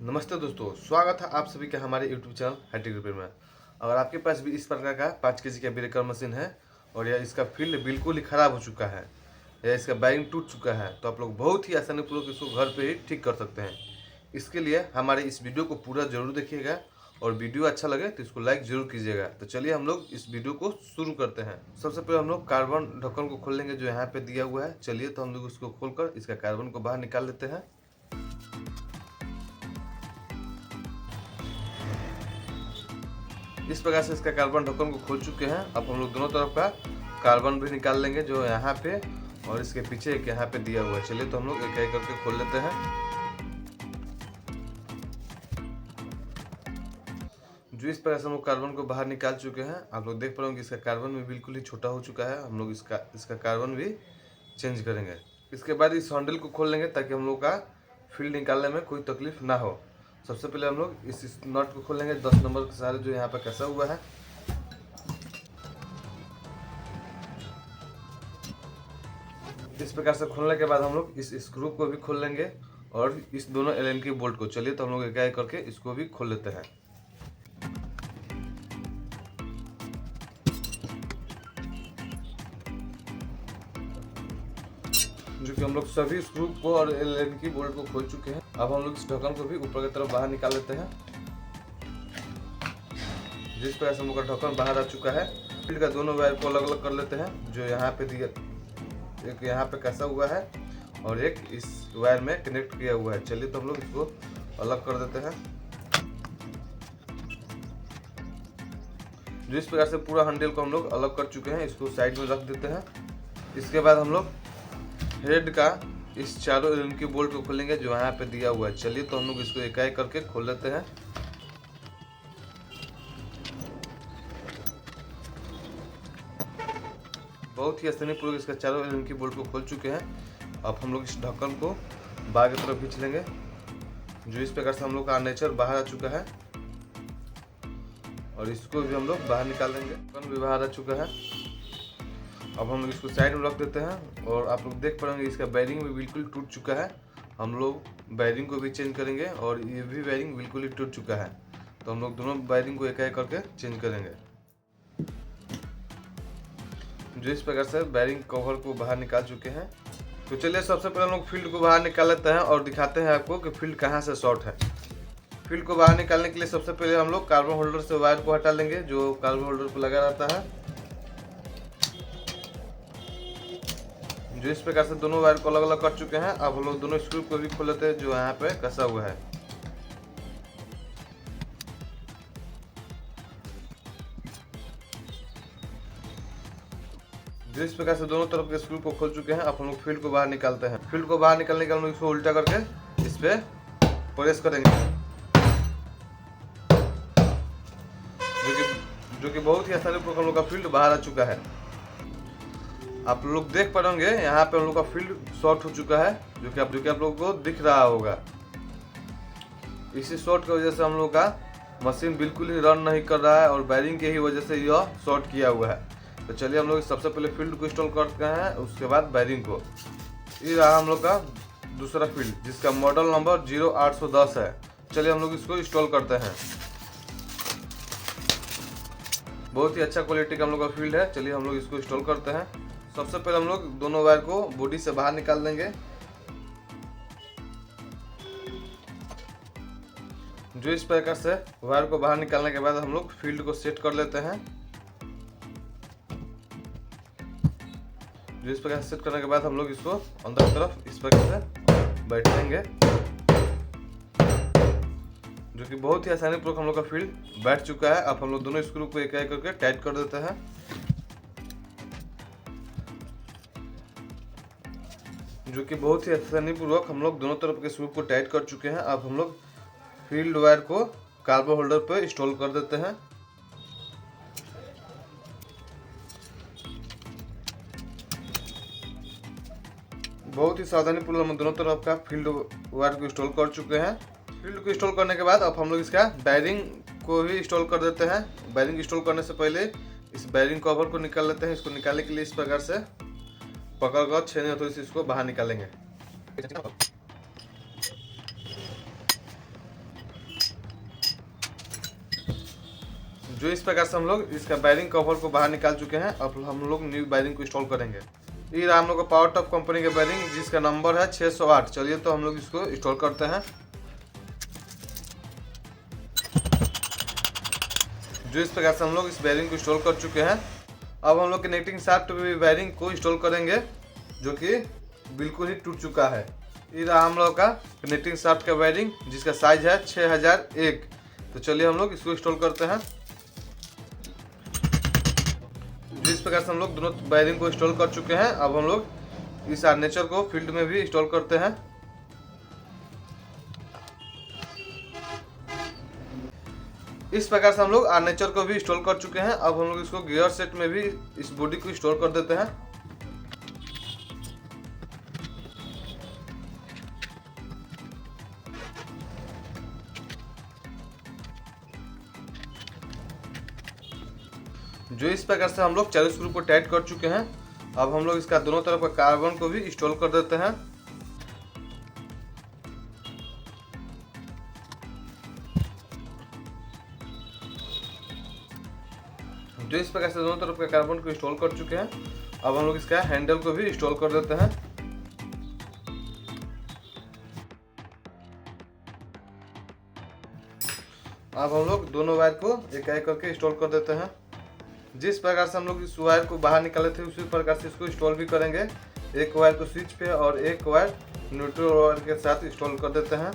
नमस्ते दोस्तों, स्वागत है आप सभी का हमारे YouTube चैनल हाईटेक रिपेयर में। अगर आपके पास भी इस प्रकार का 5 केजी का ब्रेकर मशीन है और या इसका फील्ड बिल्कुल ही ख़राब हो चुका है या इसका वायरिंग टूट चुका है, तो आप लोग बहुत ही आसानी पूर्वक इसको घर पे ही ठीक कर सकते हैं। इसके लिए हमारे इस वीडियो को पूरा जरूर देखिएगा और वीडियो अच्छा लगे तो इसको लाइक जरूर कीजिएगा। तो चलिए हम लोग इस वीडियो को शुरू करते हैं। सबसे पहले हम लोग कार्बन ढक्कन को खोल लेंगे जो यहाँ पे दिया हुआ है। चलिए तो हम लोग इसको खोलकर इसका कार्बन को बाहर निकाल लेते हैं। इस प्रकार से इसका कार्बन ढक्कन को खोल चुके हैं। अब हम लोग दोनों तरफ का कार्बन भी निकाल लेंगे जो यहाँ पे और इसके पीछे एक यहाँ पे दिया हुआ है। चलिए तो हम लोग एक एक करके खोल लेते हैं। जो इस प्रकार से हम लोग कार्बन को बाहर निकाल चुके हैं, आप लोग देख पा रहे होंगे इसका कार्बन भी बिल्कुल ही छोटा हो चुका है। हम लोग इसका कार्बन भी चेंज करेंगे। इसके बाद इस हैंडल को खोल लेंगे ताकि हम लोग का फील्ड निकालने में कोई तकलीफ ना हो। सबसे पहले हम लोग इस नट को खोलेंगे 10 नंबर के सहारे जो यहाँ पर कसा हुआ है। इस प्रकार से खोलने के बाद हम लोग इस स्क्रू को भी खोल लेंगे और इस दोनों एलन की बोल्ट को। चलिए तो हम लोग एक एक करके इसको भी खोल लेते हैं। जो कि हम लोग सभी स्क्रू को और एलन की बोल्ट को खोल चुके हैं। अब हम लोग इस ढक्कन को भी ऊपर की तरफ बाहर निकाल लेते हैं। जिस प्रकार से हम लोग का ढक्कन बाहर आ चुका है, फील्ड का दोनों वायर को अलग अलग कर लेते हैं। जो यहाँ पे दिया, एक यहाँ पे कसा हुआ है और एक इस वायर में कनेक्ट किया हुआ है। चलिए तो हम लोग इसको अलग कर देते हैं। जो इस प्रकार से पूरा हैंडल को हम लोग अलग कर चुके हैं, इसको साइड में रख देते हैं। इसके बाद हम लोग हेड का इस चारों एलन की बोल्ट को खोलेंगे जो यहाँ पे दिया हुआ है। चलिए तो हम लोग इसको एक एक करके खोल लेते हैं। बहुत ही आसानी पूर्वक इसका चारों एलन की बोल्ट को खोल चुके हैं। अब हम लोग इस ढक्कन को बाहर की तरफ खींच लेंगे। जो इस प्रकार से हम लोग का आर्मेचर बाहर आ चुका है और इसको भी हम लोग बाहर निकाल लेंगे। ढक्कन भी बाहर आ चुका है। अब हम लोग इसको साइड में रख देते हैं और आप लोग देख पाएंगे इसका वायरिंग भी बिल्कुल टूट चुका है। हम लोग वायरिंग को भी चेंज करेंगे और ये भी वायरिंग बिल्कुल ही टूट चुका है। तो हम लोग दोनों वायरिंग को एक एक करके चेंज करेंगे। जो इस प्रकार से वायरिंग कवर को बाहर निकाल चुके हैं। तो चलिए सबसे पहले हम लोग फील्ड को बाहर निकाल लेते हैं और दिखाते हैं आपको कि फील्ड कहाँ से शॉर्ट है। फील्ड को बाहर निकालने के लिए सबसे पहले हम लोग कार्बन होल्डर से वायर को हटा लेंगे जो कार्बन होल्डर पर लगा रहता है। जो इस प्रकार से दोनों वायर को अलग अलग कर चुके हैं। अब हम लोग दोनों स्क्रू को भी खोल लेते हैं जो यहाँ पे कसा हुआ है। जो इस प्रकार से दोनों तरफ के स्क्रू को खोल चुके हैं। अब हम लोग फील्ड को बाहर निकालते हैं। फील्ड को बाहर निकालने के हम लोग इसको उल्टा करके इस पे प्रेस करेंगे जो कि बहुत ही आसानी से हम लोग का फील्ड बाहर आ चुका है। आप लोग देख पाएंगे यहाँ पे हम लोग का फील्ड शॉर्ट हो चुका है जो कि आप लोगों को दिख रहा होगा। इसी शॉर्ट की वजह से हम लोग का मशीन बिल्कुल ही रन नहीं कर रहा है और वायरिंग के ही वजह से यह शॉर्ट किया हुआ है। तो चलिए हम लोग सबसे पहले फील्ड को इंस्टॉल करते हैं, उसके बाद वायरिंग को। ये रहा हम लोग का दूसरा फील्ड जिसका मॉडल नंबर 0810 है। चलिए हम लोग इसको इंस्टॉल करते हैं। बहुत ही अच्छा क्वालिटी का हम लोग का फील्ड है। चलिए हम लोग इसको इंस्टॉल करते हैं। सबसे पहले हम लोग दोनों वायर को बॉडी से बाहर निकाल देंगे। जो इस प्रकार से वायर को बाहर निकालने के बाद हम लोग फील्ड को सेट कर लेते हैं। जो इस प्रकार से सेट करने के बाद हम लोग इसको अंदर की तरफ इस प्रकार से बैठेंगे जो कि बहुत ही आसानी पूर्वक हम लोग का फील्ड बैठ चुका है। अब हम लोग दोनों स्क्रू को एक एक करके टाइट कर देते हैं। जो कि बहुत ही आसानी पूर्वक हम लोग दोनों तरफ के स्क्रू को टाइट कर चुके हैं। अब हम लोग फील्ड वायर को कार्बन होल्डर पर इंस्टॉल कर देते हैं। बहुत ही सावधानी पूर्वक हम दोनों तरफ का फील्ड वायर को इंस्टॉल कर चुके हैं। फील्ड को इंस्टॉल करने के बाद अब हम लोग इसका वायरिंग को भी इंस्टॉल कर देते हैं। वायरिंग इंस्टॉल करने से पहले इस वायरिंग कवर को निकाल लेते हैं। इसको निकालने के लिए इस प्रकार से पकड़कर छेने हथौड़े से इसको बाहर निकालेंगे। जो इस प्रकार से हम लोग इसका वायरिंग कवर को बाहर निकाल चुके हैं। अब हम लोग न्यू वायरिंग को इंस्टॉल करेंगे। ये रहा हम लोग का पावर टॉप कंपनी का वायरिंग जिसका नंबर है 608। चलिए तो हम लोग इसको इंस्टॉल करते हैं। जो इस प्रकार से हम लोग इस वायरिंग को इंस्टॉल कर चुके हैं। अब हम लोग कनेक्टिंग शाफ्ट में वायरिंग को इंस्टॉल करेंगे जो कि बिल्कुल ही टूट चुका है। ये रहा हम लोग का कनेक्टिंग शाफ्ट का वायरिंग जिसका साइज है 6001। तो चलिए हम लोग इसको इंस्टॉल करते हैं। जिस प्रकार से हम लोग दोनों वायरिंग को इंस्टॉल कर चुके हैं। अब हम लोग इस आर्मेचर को फील्ड में भी इंस्टॉल करते हैं। इस प्रकार से हम लोग आर्मेचर को भी इंस्टॉल कर चुके हैं। अब हम लोग इसको गियर सेट में भी इस बॉडी को इंस्टॉल कर देते हैं। जो इस प्रकार से हम लोग चारों स्क्रू को टाइट कर चुके हैं। अब हम लोग इसका दोनों तरफ का कार्बन को भी इंस्टॉल कर देते हैं। जो इस प्रकार से दोनों तरफ के कार्बन को इंस्टॉल कर चुके हैं। अब हम लोग इसका हैंडल को भी इंस्टॉल कर देते हैं। अब हम लोग दोनों वायर को एक एक करके इंस्टॉल कर देते हैं। जिस प्रकार से हम लोग इस वायर को बाहर निकाले थे उसी प्रकार से इसको इंस्टॉल भी करेंगे। एक वायर को स्विच पे और एक वायर न्यूट्रल वायर के साथ इंस्टॉल कर देते हैं।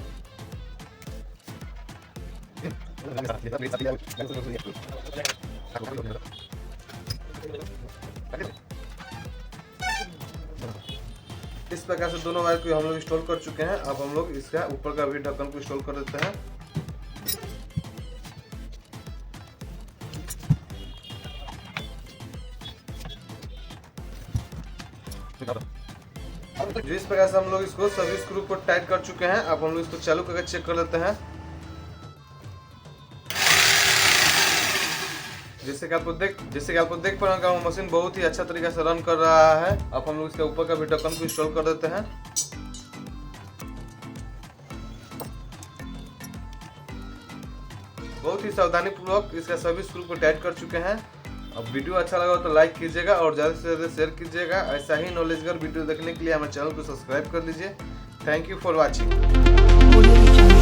इस प्रकार से दोनों वायर को हम लोग इंस्टॉल कर चुके हैं। अब हम लोग इसका ऊपर का भी ढक्कन को इंस्टॉल कर देते हैं। जो इस प्रकार से हम लोग इसको सभी स्क्रू को टाइट कर चुके हैं। अब हम लोग इसको चालू करके चेक कर लेते हैं। जैसे कि आपको देख पा रहे हैं वो मशीन बहुत ही अच्छा तरीके से रन कर रहा है। अब हम लोग इसके ऊपर का भी ढक्कन को इंस्टॉल कर देते हैं। बहुत ही सावधानी पूर्वक इसका सभी स्क्रू को टाइट कर चुके हैं। अब वीडियो अच्छा लगा तो लाइक कीजिएगा और ज़्यादा से ज़्यादा शेयर कीजिएगा। ऐसा ही नॉलेजगर वीडियो देखने के लिए हमारे चैनल को सब्सक्राइब कर लीजिए। Thank you for watching.